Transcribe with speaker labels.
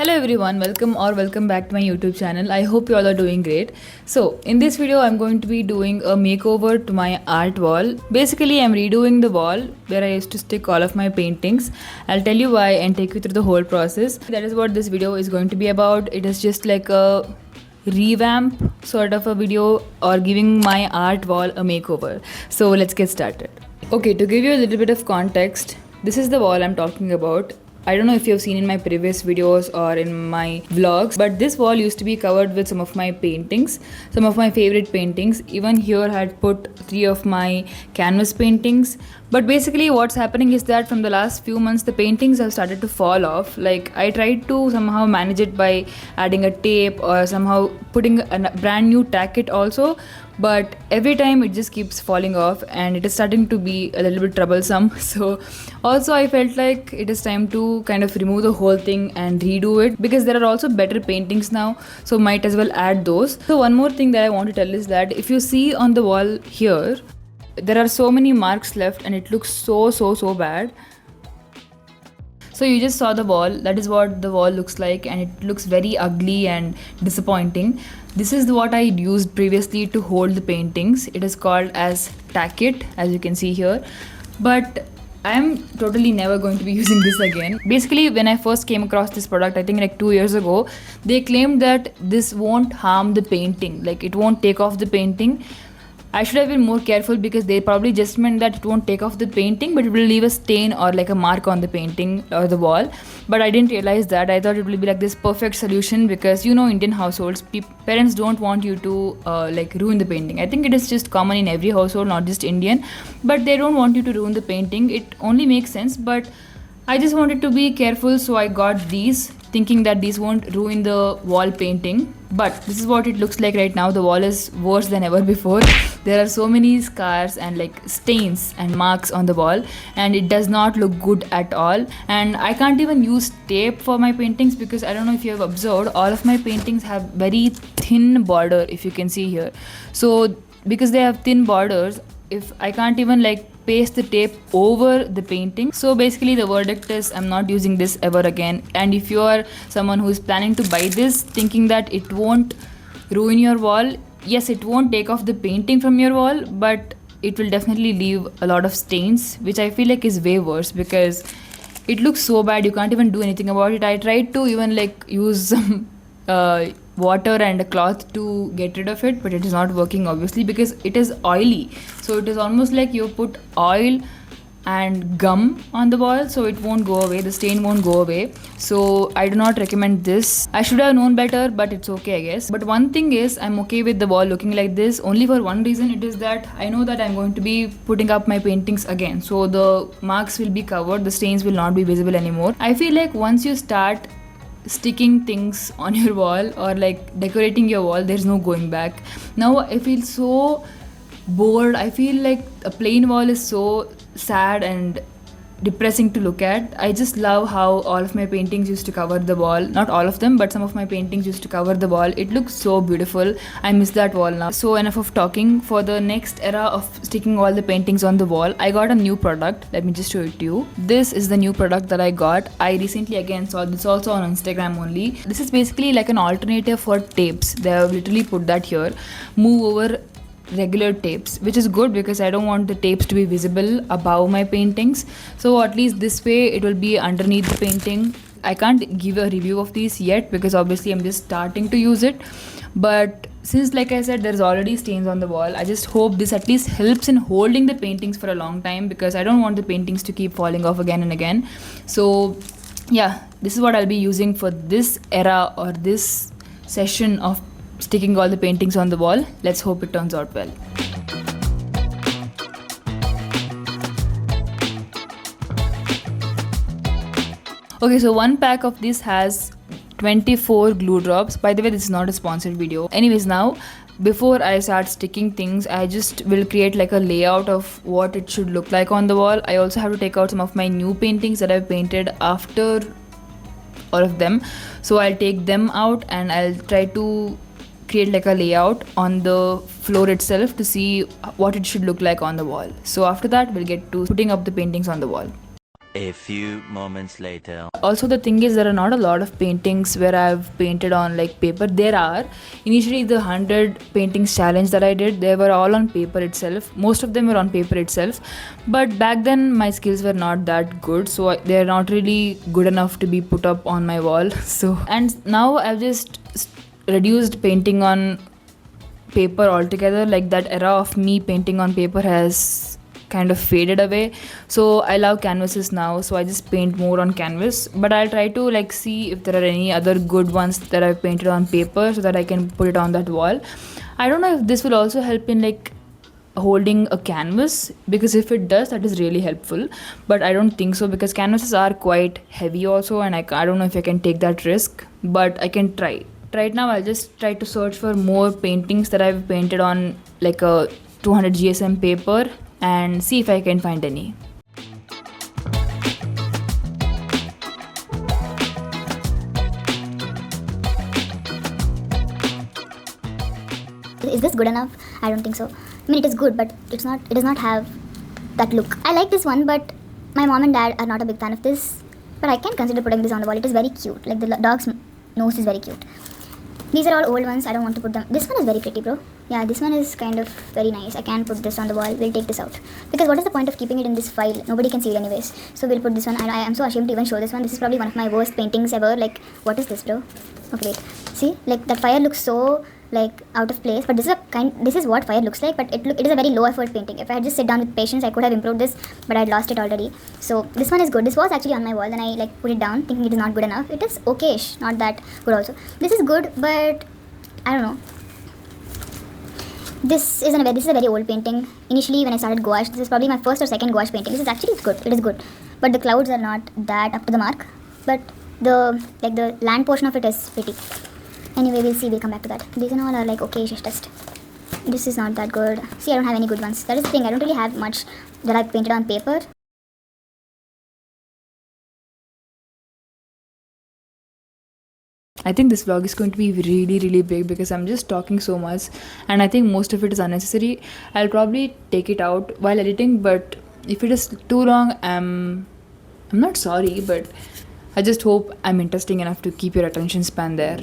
Speaker 1: Hello everyone, welcome back to my YouTube channel. I hope you all are doing great. So in this video I'm going to be doing a makeover to my art wall. Basically I'm redoing the wall where I used to stick all of my paintings. I'll tell you why and take you through the whole process. That is what this video is going to be about. It is just like a revamp sort of a video or giving my art wall a makeover. So let's get started. Okay, to give you a little bit of context, this is the wall I'm talking about. I don't know if you've seen in my previous videos or in my vlogs, but this wall used to be covered with some of my paintings, some of my favorite paintings. Even here I had put 3 of my canvas paintings. But basically what's happening is that from the last few months the paintings have started to fall off. Like I tried to somehow manage it by adding a tape or somehow putting a brand new tack kit also, but every time it just keeps falling off and it is starting to be a little bit troublesome. So also I felt like it is time to kind of remove the whole thing and redo it, because there are also better paintings now, so might as well add those. So one more thing that I want to tell is that if you see on the wall here, there are so many marks left and it looks so bad. So you just saw the wall. That is what the wall looks like, and it looks very ugly and disappointing. This is what I used previously to hold the paintings. It is called as tack kit, as you can see here, but I am totally never going to be using this again. Basically, when I first came across this product, I think like 2 years ago, they claimed that this won't harm the painting, like it won't take off the painting. I should have been more careful, because they probably just meant that it won't take off the painting, but it will leave a stain or like a mark on the painting or the wall. But I didn't realize that. I thought it will be like this perfect solution, because you know, Indian households, parents don't want you to like ruin the painting. I think it is just common in every household, not just Indian, but they don't want you to ruin the painting. It only makes sense, but I just wanted to be careful, so I got these, thinking that these won't ruin the wall painting. But this is what it looks like right now. The wall is worse than ever before. There are so many scars and like stains and marks on the wall, and it does not look good at all. And I can't even use tape for my paintings, because I don't know if you have observed, all of my paintings have very thin border, if you can see here. So because they have thin borders, if I can't even like paste the tape over the painting. So basically the verdict is I'm not using this ever again. And if you are someone who is planning to buy this thinking that it won't ruin your wall, yes, it won't take off the painting from your wall, but it will definitely leave a lot of stains, which I feel like is way worse, because it looks so bad. You can't even do anything about it. I tried to even like use some water and a cloth to get rid of it, but it is not working, obviously, because it is oily. So it is almost like you put oil and gum on the wall, so it won't go away, the stain won't go away. So I do not recommend this. I should have known better, but it's okay, I guess. But one thing is, I'm okay with the wall looking like this only for one reason. It is that I know that I'm going to be putting up my paintings again, so the marks will be covered, the stains will not be visible anymore. I feel like once you start sticking things on your wall or like decorating your wall, there's no going back. Now I feel so bored. I feel like a plain wall is so sad and depressing to look at. I just love how all of my paintings used to cover the wall. Not all of them, but some of my paintings used to cover the wall. It looks so beautiful. I miss that wall now. So enough of talking. For the next era of sticking all the paintings on the wall, I got a new product. Let me just show it to you. This is the new product that I got. I recently again saw this also on Instagram only. This is basically like an alternative for tapes. They have literally put that here. Move over regular tapes, which is good, because I don't want the tapes to be visible above my paintings. So at least this way it will be underneath the painting. I can't give a review of these yet, because obviously I'm just starting to use it. But since, like I said, there's already stains on the wall, I just hope this at least helps in holding the paintings for a long time, because I don't want the paintings to keep falling off again and again. So yeah, this is what I'll be using for this era or this session of sticking all the paintings on the wall. Let's hope it turns out well. Okay, so one pack of this has 24 glue drops. By the way, this is not a sponsored video. Anyways, now before I start sticking things, I just will create like a layout of what it should look like on the wall. I also have to take out some of my new paintings that I've painted after all of them. So I'll take them out and I'll try to create like a layout on the floor itself to see what it should look like on the wall. So after that we'll get to putting up the paintings on the wall.
Speaker 2: A few moments later.
Speaker 1: Also, the thing is, there are not a lot of paintings where I've painted on like paper. There are initially the 100 paintings challenge that I did, they were all on paper itself. Most of them were on paper itself, but back then my skills were not that good, so they're not really good enough to be put up on my wall. So, and now I've just reduced painting on paper altogether. Like that era of me painting on paper has kind of faded away, so I love canvases now, so I just paint more on canvas. But I'll try to like see if there are any other good ones that I've painted on paper so that I can put it on that wall. I don't know if this will also help in like holding a canvas, because if it does, that is really helpful, but I don't think so because canvases are quite heavy also, and I don't know if I can take that risk, but I can try. Right now I'll just try to search for more paintings that I've painted on like a 200 GSM paper and see if I can find any.
Speaker 3: Is this good enough? I don't think so. I mean, it is good, but it does not have that look. I like this one, but my mom and dad are not a big fan of this. But I can consider putting this on the wall. It is very cute. Like the dog's nose is very cute. These are all old ones. I don't want to put them. This one is very pretty, bro. Yeah, this one is kind of very nice. I can put this on the wall. We'll take this out. Because what is the point of keeping it in this file? Nobody can see it anyways. So we'll put this one. I am so ashamed to even show this one. This is probably one of my worst paintings ever. Like, what is this, bro? Okay, wait. See? Like, that fire looks so, like, out of place. But this is what fire looks like. But it is a very low effort painting. If I had just sit down with patience, I could have improved this. But I'd lost it already. So this one is good. This was actually on my wall. Then I, like, put it down thinking it is not good enough. It is okay-ish. Not that good also. This is good, but I don't know. This is a very old painting. Initially, when I started gouache, this is probably my first or second gouache painting. This is actually good. It is good, but the clouds are not that up to the mark. But the land portion of it is pretty. Anyway, we'll see. We'll come back to that. These and all are like okay, just. This is not that good. See, I don't have any good ones. That is the thing. I don't really have much that I painted on paper.
Speaker 1: I think this vlog is going to be really big because I'm just talking so much and I think most of it is unnecessary. I'll probably take it out while editing, but if it is too long, I'm not sorry, but I just hope I'm interesting enough to keep your attention span there.